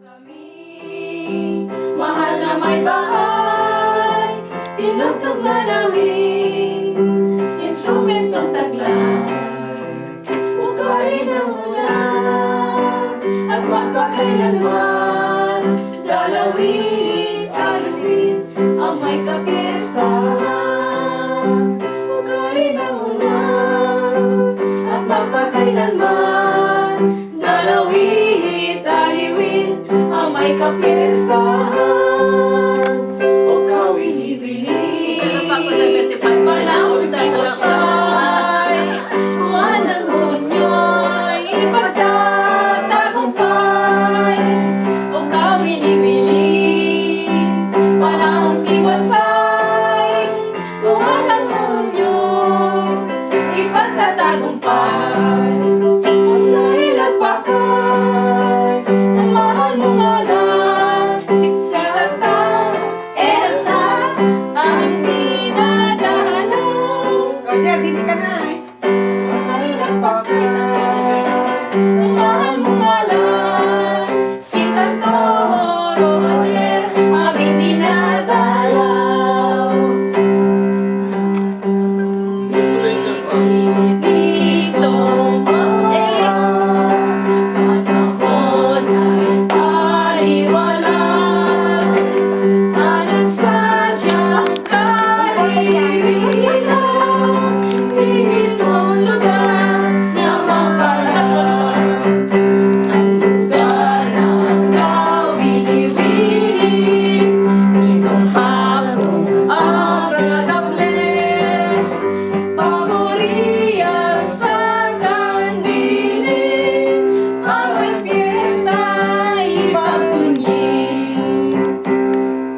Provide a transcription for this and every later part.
Kami, mahal na may bahay, tinugtog na namin, instrumentong taglay, ugali ng ulan, at magpakailanman, dalawin, alawin, ang may kapiestahan, ugali ng ulan, at magpakailanman, dalawin, aliwin, ang may kapiestahan, o kawili-wili. Panahon tagumpay, buwan ng bunyo'y ipagtatagumpay, o kawili-wili. Panahon tiwasay, buwan ng bunyo'y ipagtatagumpay, ang dahil at pakay sa mahal mong alam, siksisat ka, Elsa, ang dinadalaw. Roger, dili ka na eh. Dahil at pakay sa mahal mong alam, si Santo Roger, aming dinadalaw. Itong pagtiwas, panahon ay taliwalas, anong sadyang kaliwilang, itong lugar na mapalad, ang lugar ng kawili-wili, itong hapong agradable, pamoriya sa kandili, ang may piyesta ipagpunyi.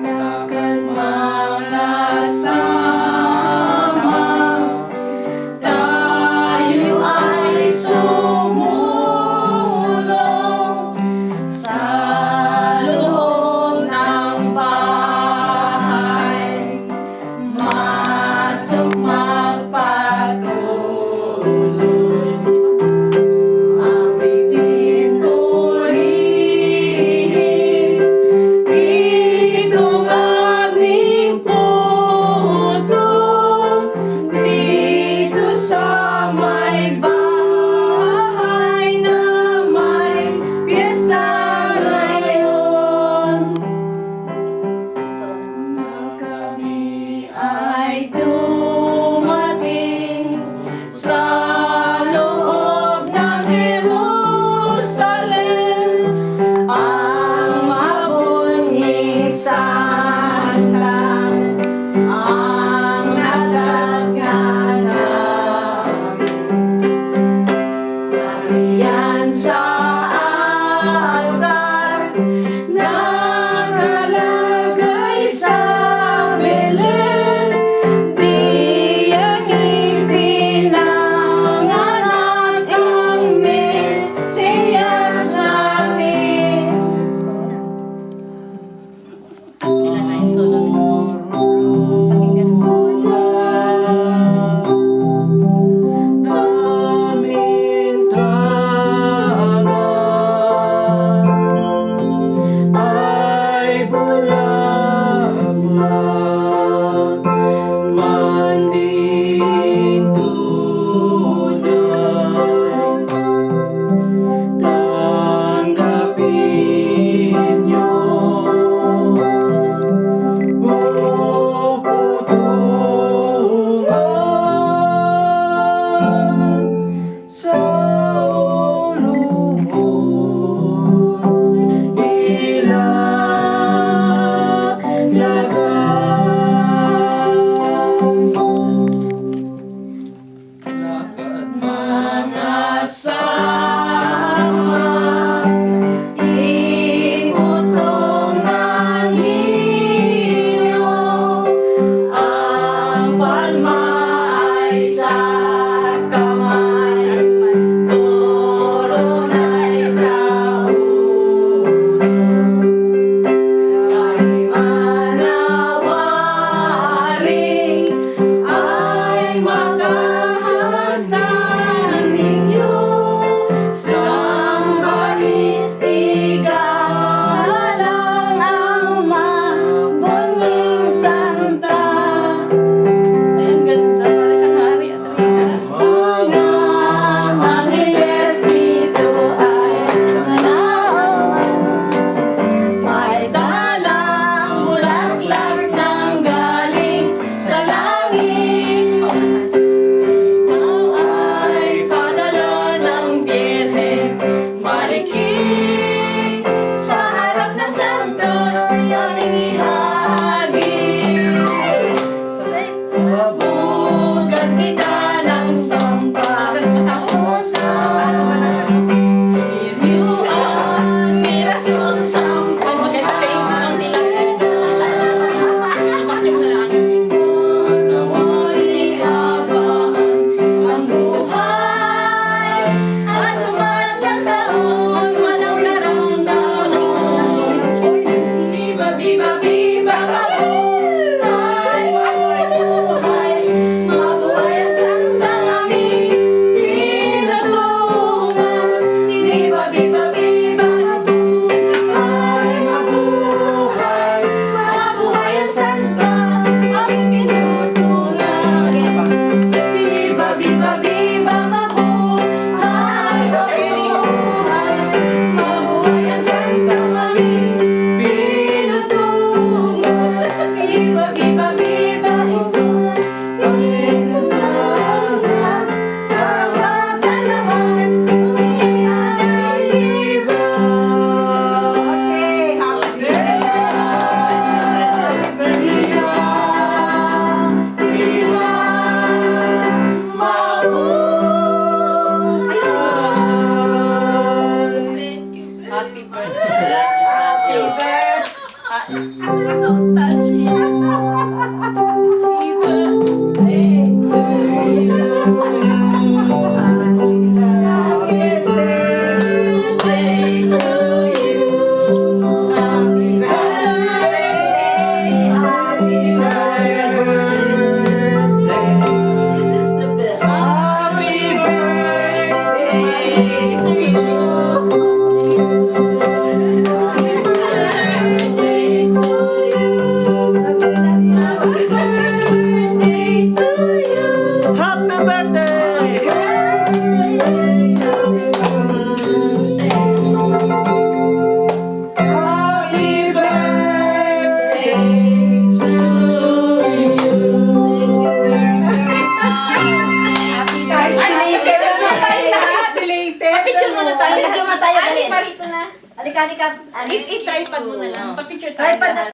Dagat mga sama, tayo ay sumulong sa loob ng bahay, masok magpatuloy, awitin purihin, itong aming puto, dito sa may bahay na may piyesta ngayon. Kami ay dumating sa loob ng Jerusalem, ang mabuting sandang, ang nalagyan namin. Nariyan sa altar, nakalagay sa Belen, biyang ipinanganak ang Mesiyas natin. Sila na yung solo nila. Pakinggan mo. Aming tangan, Happy birthday. So touching. This is the best. Happy birthday! Happy birthday to Picture muna tayo. Picture mo tayo, dali. Parito na. Halika, halika. I-tripod mo na lang. Pa-picture tayo. Tripod na